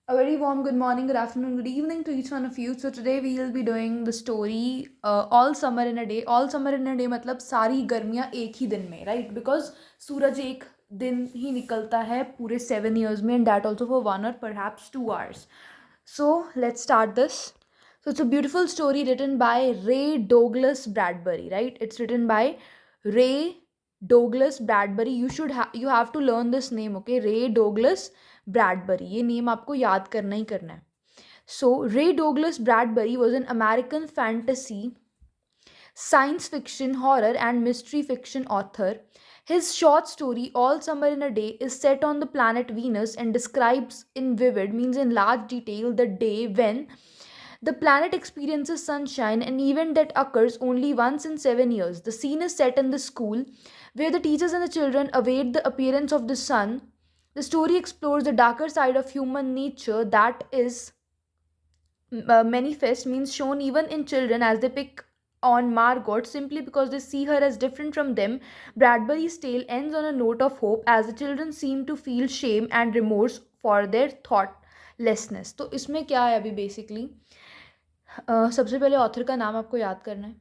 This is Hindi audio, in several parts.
A very warm good morning, good afternoon, good evening to each one of you. So today we will be doing the story All Summer in a Day. All Summer in a Day मतलब सारी गर्मियाँ एक ही दिन में, right? Because सूरज एक दिन ही निकलता है पूरे 7 years में, and that also for 1 or perhaps 2 hours. So let's start this. So it's a beautiful story written by Ray Douglas Bradbury, right? It's written by Ray Douglas Bradbury. You have to learn this name, okay? Ray Douglas Bradbury, ये नेम आपको याद करना ही करना है. सो रे Douglas Bradbury was an American fantasy science fiction, horror, and mystery fiction author. His short story, All Summer in a Day, is set on the planet Venus and describes in vivid, means in large detail, the day when the planet experiences sunshine, an event that occurs only once in 7 years. The scene is set in the school, where the teachers and the children await the appearance of the sun. The story explores the darker side of human nature that is manifest, means shown even in children as they pick on Margot simply because they see her as different from them. Bradbury's tale ends on a note of hope as the children seem to feel shame and remorse for their thoughtlessness. तो इसमें क्या है अभी बेसिकली सबसे पहले ऑथर का नाम आपको याद करना है.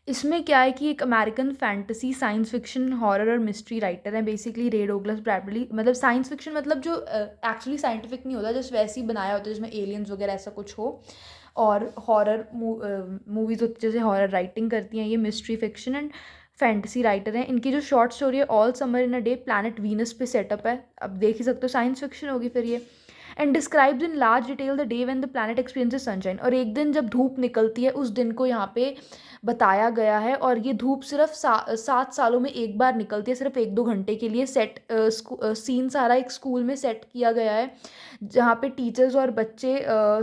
इसमें क्या है कि एक American fantasy science fiction horror और मिस्ट्री राइटर है बेसिकली रे डोगलस ब्रैडबरी. मतलब साइंस फिक्शन मतलब जो एक्चुअली साइंटिफिक नहीं होता, जस्ट वैसे ही बनाया होता है जिसमें एलियंस वगैरह ऐसा कुछ हो. और हॉरर मूवीज़ होती जैसे हॉरर राइटिंग करती हैं ये. Mystery fiction and fantasy writer हैं. इनकी जो शॉर्ट स्टोरी है all summer in a day planet Venus पे सेटअप है. अब देख ही सकते हो साइंस फिक्शन होगी फिर ये. And describes in large detail the day when the planet experiences sunshine. और एक दिन जब धूप निकलती है उस दिन को यहाँ पे बताया गया है. और ये धूप सिर्फ 7 सालों में एक बार निकलती है, सिर्फ 1-2 घंटे के लिए. सीन सारा एक स्कूल में सेट किया गया है जहाँ पे टीचर्स और बच्चे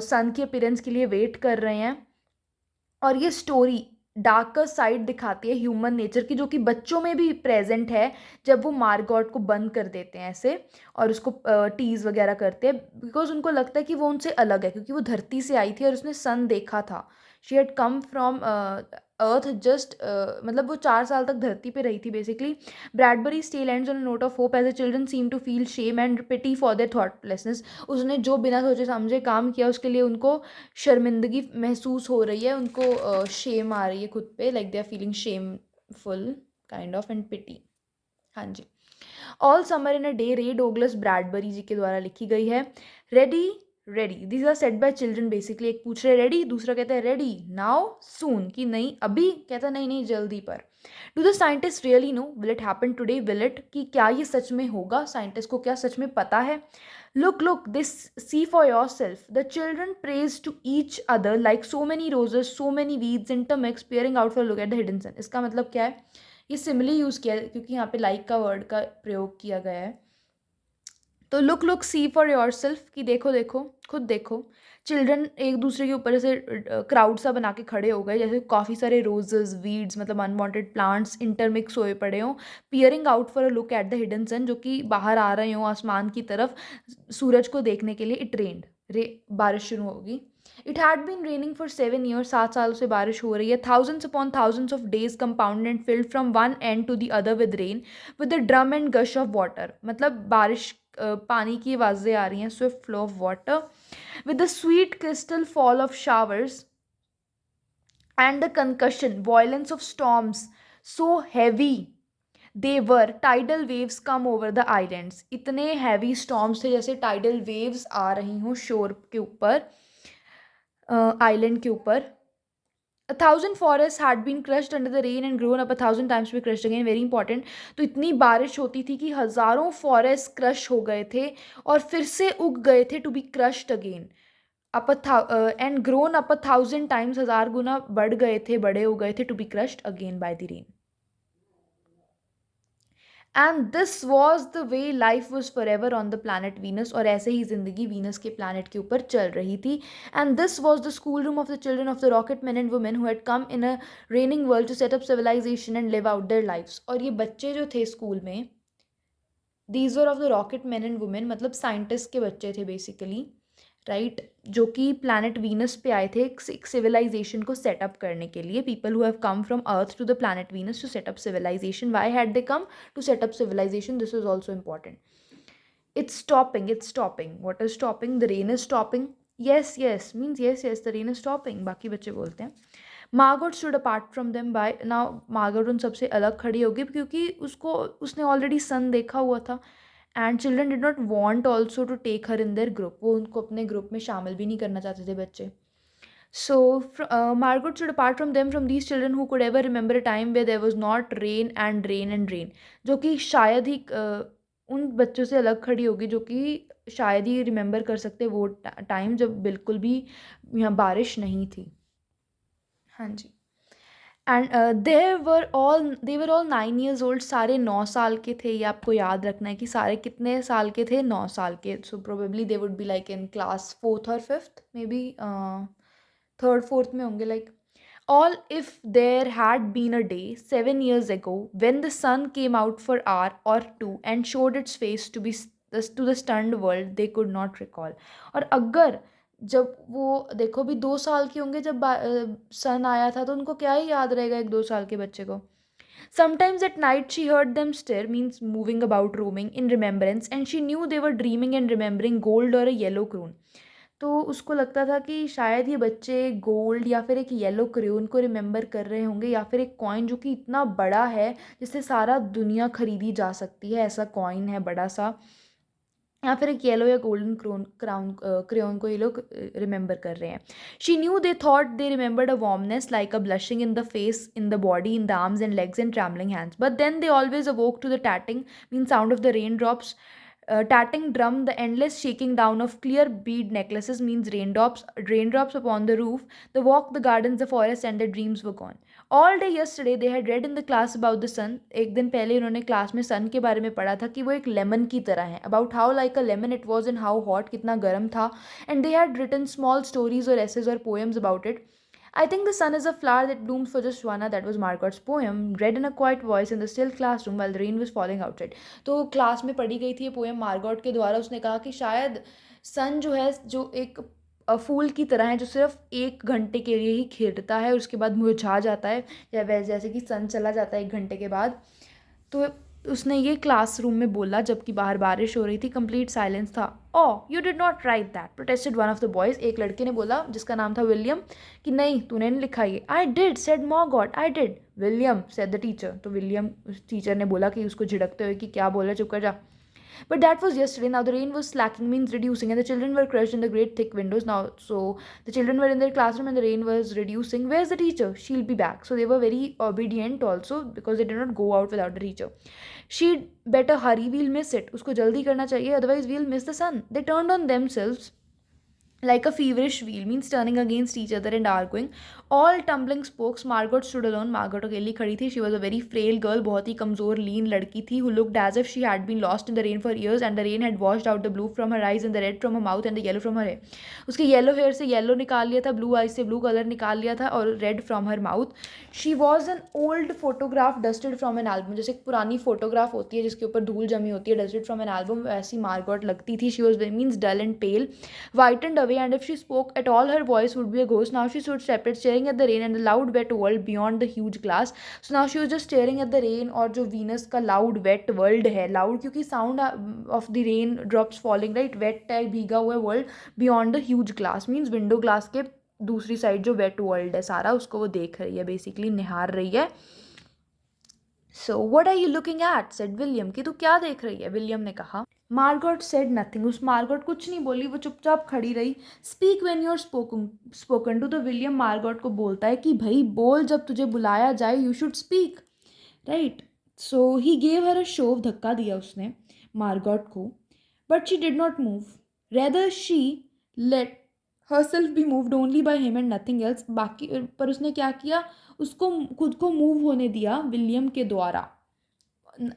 सन के अपीयरेंस के लिए वेट कर रहे हैं. और ये स्टोरी डार्कर साइड दिखाती है ह्यूमन नेचर की, जो कि बच्चों में भी प्रेजेंट है जब वो मार्गॉट को बंद कर देते हैं ऐसे और उसको टीज वगैरह करते हैं. बिकॉज उनको लगता है कि वो उनसे अलग है क्योंकि वो धरती से आई थी और उसने सन देखा था. She had come from earth just, मतलब वो 4 साल तक धरती पे रही थी basically. Bradbury still ends on a note of hope as the children seem to feel shame and pity for their thoughtlessness. उसने जो बिना सोचे समझे काम किया उसके लिए उनको शर्मिंदगी महसूस हो रही है, उनको शेम आ रही है खुद पे, like they are feeling shameful kind of and pity. हाँ जी. All summer in a day Ray Douglas Bradbury ji के द्वारा लिखी गई है. Ready ready, these are set by children basically. एक पूछ रहे रेडी, दूसरा कहता है रेडी नाउ सून, कि नहीं अभी, कहता नहीं नहीं जल्दी पर. Do the scientist really know, will it happen today, will it, कि क्या ये सच में होगा, साइंटिस्ट को क्या सच में पता है. Look this, see for yourself. The children pressed to each other like so many roses, so many weeds intermix peering out for look at the hidden sun. इसका मतलब क्या है, ये सिमिली यूज़ किया है क्योंकि यहाँ पे लाइक का वर्ड का प्रयोग किया गया है. तो look see for yourself, कि देखो देखो खुद देखो. चिल्ड्रन एक दूसरे के ऊपर ऐसे क्राउड सा बना के खड़े हो गए, जैसे काफ़ी सारे रोजेस वीड्स मतलब अनवांटेड प्लांट्स इंटरमिक्स हुए पड़े हों. Peering out for a look at the hidden sun, जो कि बाहर आ रहे हों आसमान की तरफ सूरज को देखने के लिए. इट रेन्ड, बारिश शुरू होगी. It had been raining for 7 years, 7 सालों से बारिश हो रही है. Thousands upon thousands of days compound and filled from one end to the other with rain with the drum and gush of water. मतलब बारिश पानी की आवाज़ें आ रही हैं, swift flow of water with the sweet crystal fall of showers and the concussion violence of storms so heavy they were tidal waves come over the islands. इतने heavy storms थे जैसे tidal waves आ रही हों शोर के ऊपर, आइलैंड के ऊपर. A thousand forests had been crushed under the rain and grown up 1,000 times to be crushed again. Very important. तो इतनी बारिश होती थी कि हज़ारों फॉरेस्ट क्रश हो गए थे और फिर से उग गए थे to be crushed again. And grown up 1,000 times, 1,000 गुना बढ़ गए थे, बड़े हो गए थे to be crushed again by the rain. And this was the way life was forever on the planet Venus. और ऐसे ही ज़िंदगी वीनस के प्लानट के ऊपर चल रही थी. And this was the school room of the children of the rocket man and women who had come in a raining world to set up civilisation and live out their lifes. और ये बच्चे जो थे स्कूल में, these were of the rocket man and women, मतलब साइंटिस्ट के बच्चे थे बेसिकली, राइट, जो कि प्लानट वीनस पे आए थे एक सिविलाइजेशन को सेटअप करने के लिए. People who have come from earth to the planet Venus to setup civilisation. Why had they come to setup civilisation, this is also important. It's stopping. What is stopping? The rain is stopping. Yes, yes, means yes, yes, the rain is stopping. बाकी बच्चे बोलते हैं. Margot stood apart from them by now. Margot उन सबसे अलग खड़ी होगी क्योंकि उसने ऑलरेडी सन देखा हुआ था. And children did not want also to take her in their group. वो उनको अपने ग्रुप में शामिल भी नहीं करना चाहते थे बच्चे. So, Margot stood apart from them, from these children who could ever remember a time where there was not rain and rain and rain. जो कि शायद ही उन बच्चों से अलग खड़ी होगी जो कि शायद ही रिमेंबर कर सकते वो टाइम जब बिल्कुल भी यहाँ बारिश नहीं थी. हाँ जी. And they were all 9 years old. सारे 9 साल के थे. ये आपको याद रखना है कि सारे कितने साल के थे. 9 साल के. So probably they would be like in class 4th or 5th, may be 3rd 4th में होंगे. Like all if there had been a day 7 years ago when the sun came out for hour or two and showed its face to the stunned world, they could not recall. और अगर जब वो देखो भी 2 साल के होंगे जब सन आया था तो उनको क्या ही याद रहेगा एक 2 साल के बच्चे को. Sometimes at night she heard them stir, means moving about, roaming in remembrance, and she knew they were dreaming and remembering gold or a yellow crown. तो उसको लगता था कि शायद ये बच्चे गोल्ड या फिर एक येलो क्रेयॉन को रिमेंबर कर रहे होंगे या फिर एक कॉइन जो कि इतना बड़ा है जिससे सारा दुनिया खरीदी जा सकती है. ऐसा कॉइन है बड़ा सा. या फिर एक येलो या गोल्डन क्रेयॉन को ये लोग रिमेंबर कर रहे हैं. She knew they thought they remembered a warmness like a blushing in the face, in the body, in the arms and legs and trembling hands. But then they always awoke to the tatting, mean sound of the raindrops. Tatting drum, the endless shaking down of clear bead necklaces, means raindrops upon the roof, the walk, the gardens, the forest, and their dreams were gone. All day yesterday they had read in the class about the sun. एक दिन पहले उन्होंने क्लास में सन के बारे में पढ़ा था कि वो एक लेमन की तरह है. About how like a lemon it was and how hot, कितना गर्म था. And they had written small stories or essays or poems about it. I think the sun is a flower that blooms for just one hour. That was Margot's poem, read in a quiet voice in the still classroom while the rain was falling outside. तो क्लास में पढ़ी गई थी ये पोएम मार्गॉट के द्वारा. उसने कहा कि शायद सन जो है जो एक फूल की तरह है जो सिर्फ 1 घंटे के लिए ही खिलता है और उसके बाद मुरझा जाता है, या वैसे जैसे कि सन चला जाता है 1 घंटे के बाद. तो उसने ये क्लासरूम में बोला जबकि बाहर बारिश हो रही थी. कंप्लीट साइलेंस था. Oh you did not write that, protested one of the boys. एक लड़के ने बोला जिसका नाम था विलियम कि नहीं तूने नहीं लिखा ये. I did, said Margot, I did. William, said the teacher. तो विलियम उस टीचर ने बोला कि उसको झिड़कते हुए कि क्या बोला, चुप कर जा. But that was yesterday. Now the rain was slacking, means reducing, and the children were crushed in the great thick windows. Now, so the children were in their classroom and the rain was reducing. Where's the teacher? She'll be back. So they were very obedient also because they did not go out without the teacher. She'd better hurry. We'll miss it. उसको जल्दी करना चाहिए, otherwise we'll miss the sun. They turned on themselves like a feverish wheel, means turning against each other and arguing. All tumbling spokes. Margot stood alone. Margot अकेली खड़ी थी. She was a very frail girl, बहुत ही कमज़ोर lean लड़की थी, who looked as if she had been lost in the rain for years and the rain had washed out the blue from her eyes and the red from her mouth and the yellow from her hair. उसके येलो हेयर से येलो निकाल लिया था, ब्लू आइज से ब्लू कलर निकाल लिया था और red from her mouth. She was an old photograph dusted from an album. जैसे एक पुरानी फोटोग्राफ होती है जिसके ऊपर धूल जमी होती है, डस्टेड फ्रॉम एन एल्बम, वैसी मार्गॉट लगती थी. She was means dull and pale, whitened away, and if she spoke at all, her voice would be a ghost. Now she stood separate, staring at the rain and the loud, wet world beyond the huge glass. So now she was just staring at the rain, और जो Venus का loud, wet world है, loud क्योंकि sound of the rain drops falling, right? Wet है, भीगा हुआ world beyond the huge glass, means window glass के दूसरी साइड जो wet world है सारा, उसको वो देख रही है, बेसिकली निहार रही है. So what are you looking at? said William. कि तू क्या देख रही है? विलियम ने कहा. Margot said nothing. उस मार्गॉट कुछ नहीं बोली, वो चुपचाप खड़ी रही. Speak when you are spoken to. तो विलियम मार्गॉट को बोलता है कि भाई बोल, जब तुझे बुलाया जाए, you should speak, right. So he gave her a shove. धक्का दिया उसने मार्गॉट को. But she did not move. Rather she late herself be moved only by him and nothing else. बाकी पर उसने क्या किया, उसको खुद को मूव होने दिया विलियम के द्वारा,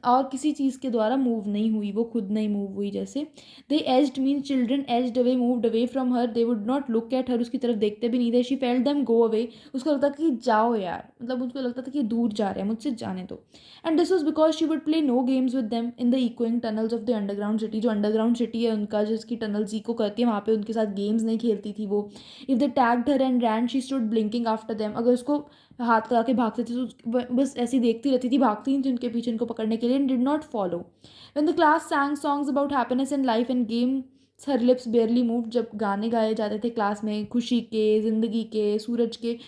और किसी चीज़ के द्वारा मूव नहीं हुई, वो खुद नहीं मूव हुई. जैसे they edged, mean children edged away, moved away from her. They would not look at her, उसकी तरफ देखते भी नहीं थे. She felt them go away. उसको लगता था कि जाओ यार, मतलब उसको लगता था कि दूर जा रहे हैं, मुझसे जाने दो. And this was because she would play know games with them in the echoing tunnels of the underground city. जो अंडरग्राउंड सिटी है उनका, जिसकी टनल्स इको करती है, वहाँ पे उनके साथ गेम्स नहीं खेलती थी वो. If they tagged her and ran, she stood blinking after them. अगर उसको हाथ लगा के भागते थे, तो बस ऐसी देखती रहती थी, भागती नहीं थी उनके पीछे उनको पकड़ने के लिए, and did not follow. When the class सैंग songs about happiness and life and games her lips बेयरली move. जब गाने गाए जाते थे क्लास में खुशी के, ज़िंदगी के, सूरज के,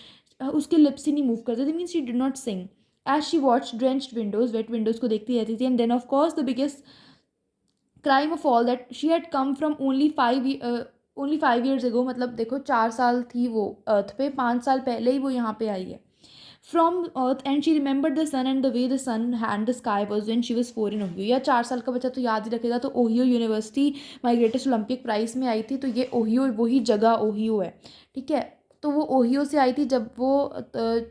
उसके लिप्स ही नहीं मूव करते थे, means she did not sing. As she watch drenched windows, wet windows को देखती रहती थी। And then of course the biggest crime of all that she had come from only 5 years ago, मतलब देखो 4 साल थी वो अर्थ पे, 5 साल पहले ही वो यहाँ पे आई है from earth. And she remembered the sun and the way the sun hand the sky was when she was 4 in Ohio. या 4 साल का बच्चा तो याद ही रखेगा। तो Ohio University my greatest Olympic prize में आई थी, तो ये ओहियो वही जगह ओहियो है, ठीक है। तो वो ओहियो से आई थी जब वो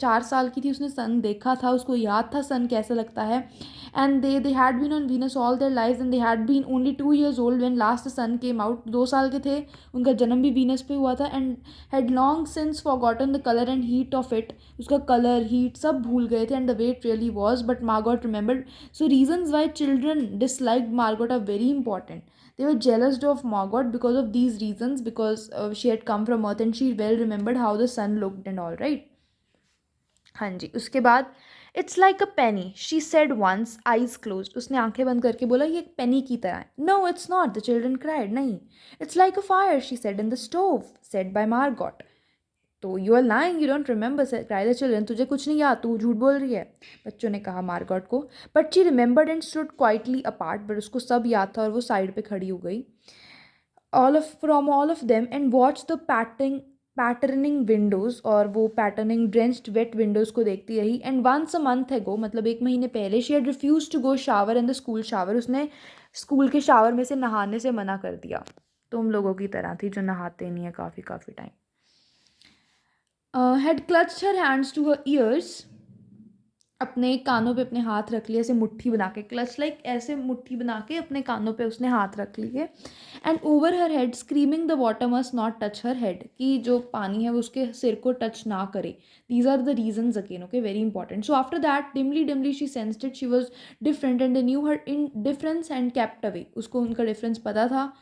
4 साल की थी, उसने सन देखा था, उसको याद था सन कैसा लगता है। And they had been on Venus all their lives and they had been only 2 years old when last sun came out. 2 साल के थे, उनका जन्म भी वीनस पे हुआ था। And had long since forgotten the colour and heat of it, उसका कलर हीट सब भूल गए थे। And the way it really was, but Margot remembered. So reasons why children dislike Margot are very important. They were jealous of Margot because of these reasons, because she had come from Earth and she well remembered how the sun looked and all, right. हाँ जी, उसके बाद it's like a penny she said once, eyes closed, उसने आंखें बंद करके बोला ये एक पेनी की तरह है। No it's not, the children cried, नहीं। It's like a fire she said in the stove, said by Margot. So you are lying, you don't remember, cried the children, तुझे कुछ नहीं याद, तू झूठ बोल रही है, बच्चों ने कहा मार्गॉट को। But she remembered and stood quietly apart, but उसको सब याद था और वो साइड पे खड़ी हो गई। all of them and watch the patterning Windows, और वो पैटर्निंग ड्रेंच्ड वेट विंडोज़ को देखती रही। एंड वंस अ मंथ एगो, मतलब 1 महीने पहले, she had refuse to go shower in the school shower, उसने स्कूल के शावर में से नहाने से मना कर दिया। तुम लोगों की तरह थी जो नहाते नहीं है काफ़ी काफ़ी time. Had clutched her hands to her ears, अपने कानों पे अपने हाथ रख लिए, ऐसे मुट्ठी बना के, क्लच लाइक ऐसे मुट्ठी बना के अपने कानों पे उसने हाथ रख लिए। And over her head screaming the water must not touch her head, कि जो पानी है वो उसके सिर को टच ना करे। These are the reasons again, okay, very important. So after that dimly dimly she sensed it, she was different and they knew her in difference and kept away, उसको उनका डिफरेंस पता था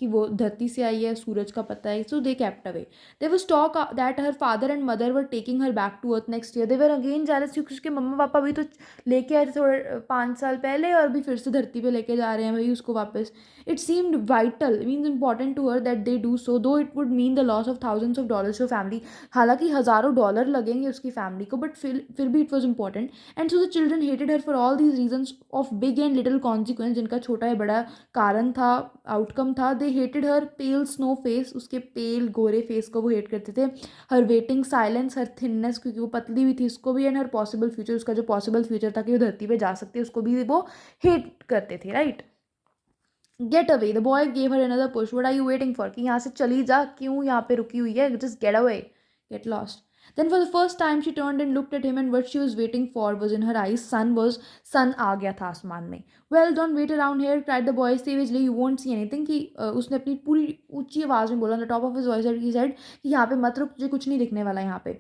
कि वो धरती से आई है, सूरज का पता है। So they kept away. They was talk that her father and mother were taking her back to earth next year. They were again jealous क्योंकि उसके मम्मा पापा भी तो लेके आए थे थोड़े 5 साल पहले, और भी फिर से धरती पे लेके जा रहे हैं भाई उसको वापस। It seemed vital, means important to her that they do so, though it would mean the loss of thousands of dollars to family. हालांकि हज़ारों डॉलर लगेंगे उसकी फैमिली को, बट फिर भी it was important. And so the children hated her for all these reasons of big and little consequence, जिनका छोटा या बड़ा कारण था, आउटकम था। They hated her pale snow face, उसके पेल गोरे फेस को वो हेट करते थे। Her waiting silence, her thinness, क्योंकि वो पतली भी थी, उसको भी। एंड हर पॉसिबल फ्यूचर, उसका जो पॉसिबल फ्यूचर था कि वो धरती पे जा सकती है, उसको भी वो हेट करते थे, right. Get away, the boy gave her another push, what are you waiting for, कि यहाँ से चली जा, क्यों यहाँ पे रुकी हुई है, just get away, get lost. Then for the first time she turned and looked at him, and what she was waiting for was in her eyes. Sun आ गया था आसमान में। Well, don't wait around here, cried the boy savagely. You won't see anything, कि उसने अपनी पूरी ऊंची आवाज़ में बोला, on the top of his voice he said कि यहाँ पे मत रुक, तुझे कुछ नहीं दिखने वाला यहाँ पे।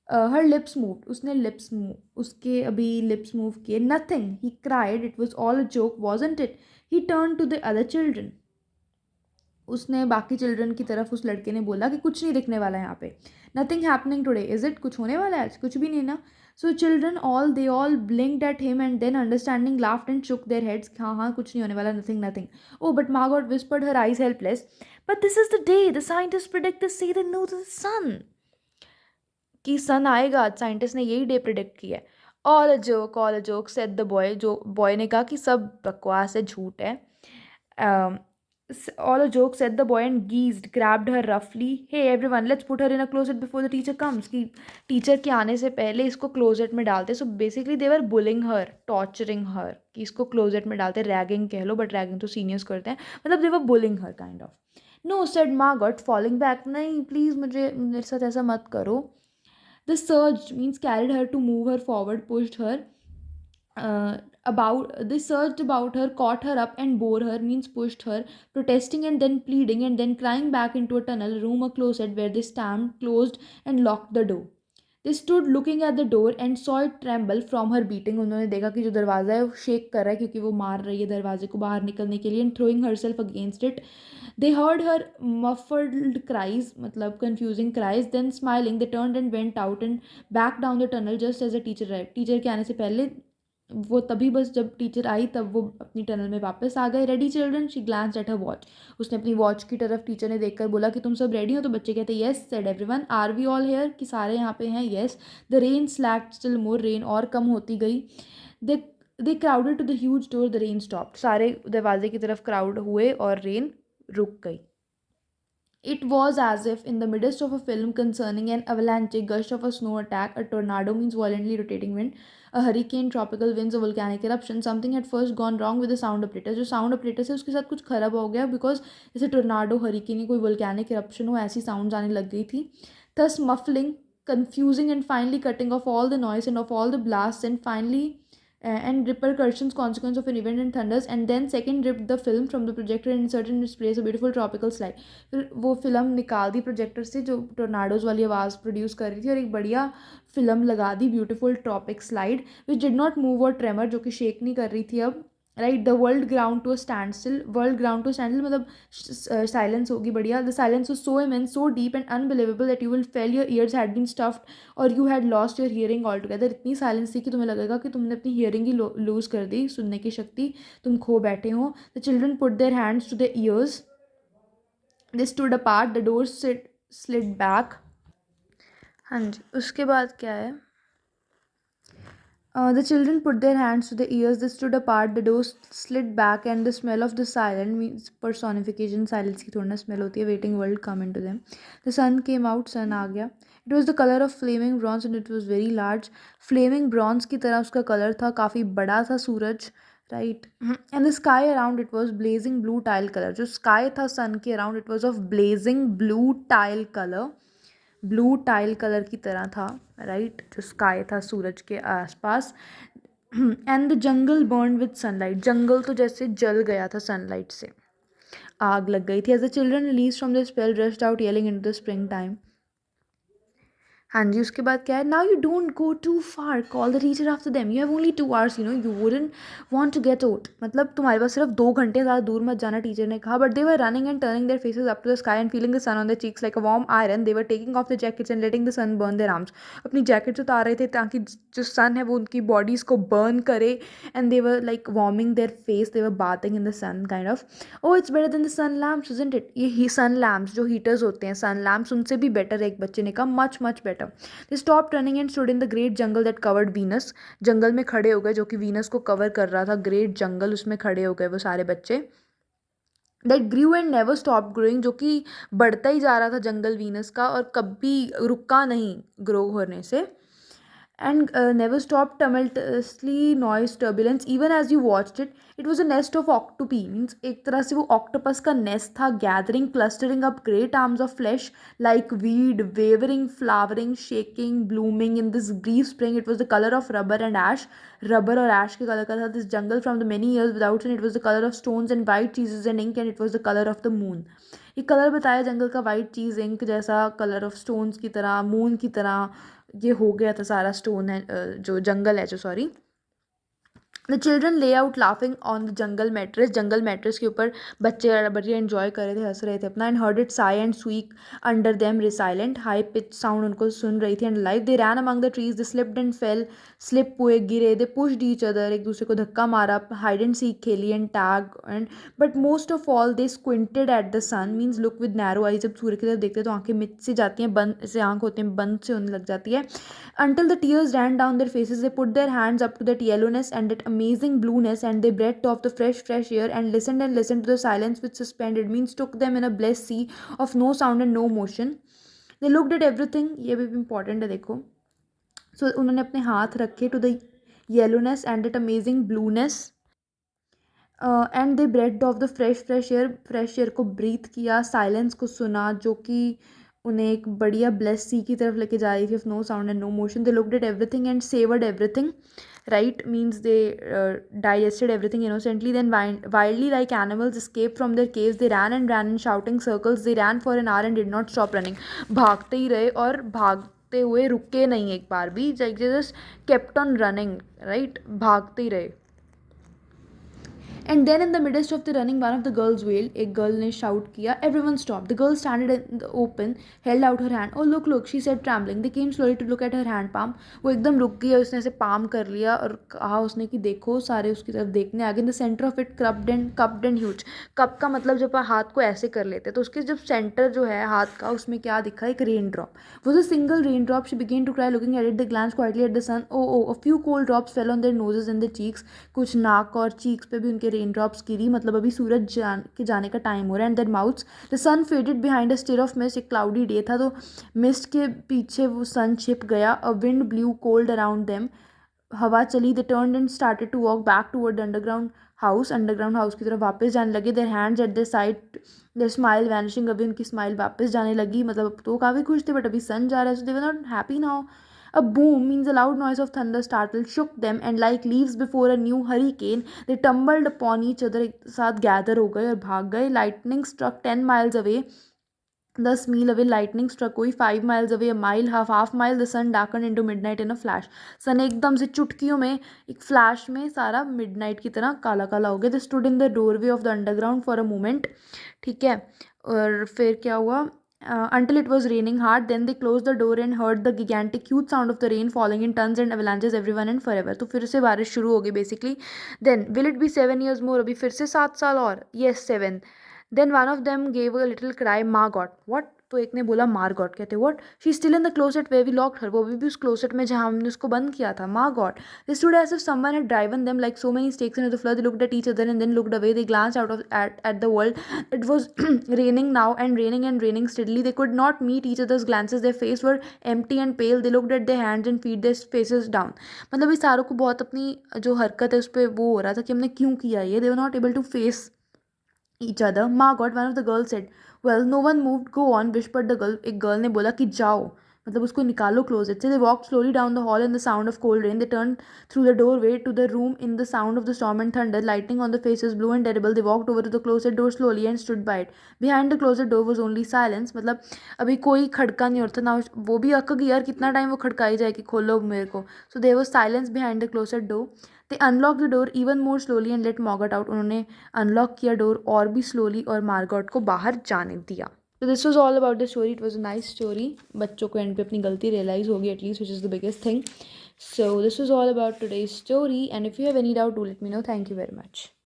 हर लिप्स मूव, उसने लिप्स मूव, उसके अभी लिप्स मूव किए। Nothing, he cried, it was all a joke wasn't it. He turn to the other children, उसने बाकी चिल्ड्रन की तरफ, उस लड़के ने बोला कि कुछ नहीं दिखने वाला है यहाँ पे। Nothing happening today, is it, कुछ होने वाला है आज, कुछ भी नहीं ना। So children all they all blinked at him and then understanding laughed and shook their heads, हाँ हाँ कुछ नहीं होने वाला, nothing nothing. Oh but Margot whispered, her eyes helpless, but this is the day the scientist predict see the no the sun, कि सन आएगा आज, साइंटिस्ट ने यही डे प्रिडिक्ट किया है। All a joke said the boy, जो बॉय ने कहा कि सब बकवास है, झूठ है। All a joke, said the boy and gazed, grabbed her roughly. Hey everyone, let's put her in a closet before the teacher comes, कि टीचर के आने से पहले इसको क्लोजेट में डालते। So basically they were bullying her, torturing her, कि इसको क्लोजेट में डालते, रैगिंग कह लो, बट रैगिंग तो सीनियर्स करते हैं, मतलब they were bullying her kind of. No said Margot falling back, नहीं प्लीज़ मुझे, मेरे साथ ऐसा मत करो। The surge means carried her to move her forward, pushed her about, they surged about her, caught her up and bore her, means pushed her, protesting and then pleading and then crying back into a tunnel room, a closet where they stamped, closed and locked the door. They stood looking at the door and saw it tremble from her beating. उन्होंने देखा कि जो दरवाज़ा है वो शेक कर रहा है क्योंकि वो मार रही है दरवाजे को बाहर निकलने के लिए. And throwing her self against it. They heard her muffled cries, मतलब confusing cries. Then smiling they turned and went out and back down the tunnel just as the teacher arrived. Teacher के आने से पहले वो तभी बस जब टीचर आई तब वो अपनी टनल में वापस आ गए. Ready children, she glanced at her watch. उसने अपनी वॉच की तरफ टीचर ने देखकर बोला कि तुम सब रेडी हो. तो बच्चे कहते yes said everyone. Are we all here, कि सारे यहाँ पे हैं. Yes. The rain slacked still more. Rain और कम होती गई. They they crowded to the huge door. The rain stopped. सारे दरवाजे की तरफ क्राउड हुए और रेन रुक गई. It was as if, in the midst of a film concerning an avalanche, a gush of a snow attack, a tornado means violently rotating wind, a hurricane, tropical winds, a volcanic eruption, something had first gone wrong with the sound operator. जो sound operator है उसके साथ कुछ खराब हो गया because जैसे tornado, hurricane या कोई volcanic eruption हो ऐसी sounds आने लग गई थी. Thus muffling, confusing and finally cutting off all the noise and of all the blasts and finally and repercussions consequence of an event and thunders. And then second ripped the film from the projector and inserted in its place a beautiful tropical slide. फिर वो फिल्म निकाल दी प्रोजेक्टर से जो टोर्नाडोज वाली आवाज़ प्रोड्यूस कर रही थी और एक बढ़िया फिल्म लगा दी beautiful tropic slide which did not move or tremor, जो कि शेक नहीं कर रही थी अब. Right. The world ground to stand still. World ground to stand still मतलब साइलेंस होगी बढ़िया. The silence was so immense, so deep and unbelievable that you will fell your ears had been stuffed or you had lost your hearing all together. इतनी साइलेंस थी कि तुम्हें लगेगा कि तुमने अपनी हियरिंग ही लूज़ कर दी, सुनने की शक्ति तुम खो बैठे हो. The children put their hands to their ears. They stood apart. The door slid back. हाँ जी, उसके बाद क्या है? The children put their hands to their ears. They stood apart. The door slid back, and the smell of the silent means personification. Silence की थोड़ी ना smell होती है. Waiting world come into them. The sun came out. Sun आ गया. It was the color of flaming bronze and it was very large. Flaming bronze की तरह उसका color था. काफ़ी बड़ा था सूरज. Right. And the sky around it was blazing blue tile color. जो sky था sun के around it was of blazing blue tile color. Blue tile colour की तरह था. राइट. जो स्काई था सूरज के आसपास. And the jungle burn with sunlight. Jungle तो जैसे जल गया था सनलाइट से, आग लग गई थी. As the children release from the spell rushed out yelling into the spring time. हाँ जी, उसके बाद क्या है? Now you don't go too far, call the teacher after them, you have only 2 hours, you wouldn't want to get out. मतलब तुम्हारे पास सिर्फ 2 घंटे, ज़्यादा दूर मत जाना, टीचर ने कहा. But they were running and turning their faces up to the sky and feeling the sun on their cheeks like a warm iron. They were taking off the jackets and letting the sun burn their arms. अपनी जैकेट्स उतार रहे थे ताकि जो सन है वो उनकी बॉडीज़ को बर्न करे. And they were like warming their face, they were bathing in the sun kind of. Oh it's better than the sun lamps isn't it. ये सन लैम्प्स जो हीटर्स होते हैं, सन लैम्प्स, उनसे भी बेटर है. एक बच्चे ने कहा much much better. They stop running and stood in the great jungle that covered Venus. Jungle में खड़े हो गए जो कि वीनस को कवर कर रहा था. ग्रेट जंगल, उसमें खड़े हो गए वो सारे बच्चे. That grew and never stop growing. जो कि बढ़ता ही जा रहा था जंगल वीनस का और कभी रुका नहीं ग्रो होने से. And never stopped tumultuously noise turbulence even as you watched it. It was a nest of octopi, means एक तरह से वो octopus का nest था, gathering, clustering up great arms of flesh like weed, wavering, flowering, shaking, blooming in this brief spring. It was the color of rubber and ash. Rubber और ash के color का था this jungle from the many years without sun. It was the color of stones and white cheeses and ink, and it was the color of the moon. ये कलर बताया जंगल का, वाइट चीज़ इंक जैसा, कलर ऑफ स्टोन्स की तरह, मून की तरह. ये हो गया था सारा स्टोन है, जो जंगल है जो, सॉरी. द चिल्ड्रन ले out laughing on the jungle mattress. Jungle mattress के ऊपर बच्चे बढ़िया एंजॉय कर रहे थे, हंस रहे थे अपना. And heard it sigh and squeak under them resilient. High pitch sound उनको सुन रही थी. And life they ran among the trees. They slipped and fell, slip हुए, गिरे. दे पुश्ड ईच अदर, एक दूसरे को धक्का मारा. हाइड एंड सीक खेली and tag. And but most of all they squinted at the sun, means look with narrow eye. जब सूर्य की तरफ देखते हैं तो आंखें मिच से जाती हैं, बंद से आंख होते हैं, बंद से होने लग जाती है. Until the tears ran down their faces, they put their hands up to that yellowness and that amazing blueness, and they breathed of the fresh air and listened to the silence which suspended, means took them in a blessed sea of no sound and no motion. They looked at everything. ये भी important है, देखो. So उन्होंने अपने हाथ रखे to the yellowness and that amazing blueness. And they breath of the fresh air को ब्रीथ किया. साइलेंस को सुना जो कि उन्हें एक बढ़िया ब्लेस सी की तरफ लेके जा रही थी. Of no sound and no motion. They looked at everything and savoured everything. Right. Means they digested everything innocently. Then wildly like animals escaped from their caves. They ran in shouting circles. They ran for an hour and did not stop running. भागते ही रहे और भागते हुए रुके नहीं एक बार भी, just kept on running, right, भागते ही रहे. And then in the midst of the running, one of the girls wailed. एक girl ने shout किया. Everyone stopped. The girl standing in the open, held out her hand. Oh look look, she said trembling. They came slowly to look at her hand palm. वो एकदम रुक गई और उसने ऐसे palm कर लिया और कहा उसने कि देखो, सारे उसकी तरफ देखने आ गए. In the center of it, cupped and huge. Cup का मतलब जब हाथ को ऐसे कर लेते तो उसके जब center जो है हाथ का उसमें क्या दिखा, एक raindrop. Was a single raindrop. She began to cry, looking at it. They glanced quietly at the sun. Oh, a few cold drops fell on their noses and their cheeks. कुछ नाक और चीक्स पे भी उनके रेन ड्रॉप्स गिरी, मतलब अभी सूरज जाने का टाइम हो रहा है. And their mouths the sun faded behind a stare of mist. एक क्लाउडी डे था तो मिस्ट के पीछे वो सन छिप गया. A wind blew cold around them. हवा चली. They turned and started to walk back toward the underground house की तरफ वापस जाने लगे. Their hands at their side, their smile vanishing. अभी उनकी स्माइल वापस जाने लगी, मतलब तो काफ़ी खुश थे बट अभी सन जा रहा है, so they were not happy now. A boom means a loud noise of thunder startled, shook them, and like leaves before a new hurricane, they tumbled upon each other. एक साथ gather हो गए और भाग गए. Lightning struck 10 miles away. 10 मील अवे lightning struck हुई. 5 miles away, a mile, half mile, the sun darkened into midnight in a flash. सन एकदम से चुटकियों में, एक फ्लैश में सारा मिडनाइट की तरह काला काला हो गया. They stood in the doorway of the underground for a moment. ठीक है, और फिर क्या हुआ? Until it was raining hard. Then they closed the door and heard the gigantic huge sound of the rain falling in tons and avalanches everyone and forever. तो फिर से बारिश शुरू हो गई basically. Then will it be 7 years more? अभी फिर से 7 साल और? Yes, 7. Then one of them gave a little cry. Margot. What? तो एक ने बोला मार्गॉट. कहते what? She still in the closet where we locked her. वो अभी भी उस क्लोसेट में जहाँ हमने उसको बंद किया था. मार्गॉट. They stood as if someone had driven them like so many stakes into the flood. They looked at each other and then looked away. They glanced out at the world. It was raining now and raining steadily. They could not meet each other's glances. Their faces were empty and pale. They looked at their hands and feet, their faces down. मतलब इस सारों को बहुत अपनी जो हरकत है उस पर वो हो रहा था कि हमने क्यों किया ये. They were not able to face each other. Margot, one of the girls said. Well, no one moved. Go on, whispered the girl. एक girl ने बोला कि जाओ, मतलब उसको निकालो क्लोजेट से. They walked slowly down the hall in the sound of cold rain. They turned through the doorway to the room in the sound of the storm and thunder. Lightning on the faces, blue and terrible. They walked over to the closet door slowly and stood by it. Behind the closet door was only silence. मतलब अभी कोई खड़का नहीं होता ना. वो भी अक गई यार, कितना टाइम वो खड़काई जाए कि खोलो मेरे को. So there was silence behind the closet door. They unlocked the door even more slowly and let Margot out. उन्होंने अनलॉक किया डोर और भी स्लोली और मार्गॉट को बाहर जाने दिया. So this was all about the story. It was a nice story. बच्चों को एंड पे अपनी गलती रियलाइज होगी at least, which is the biggest thing. So this was all about today's story, and if you have any doubt, do let me know. Thank you very much.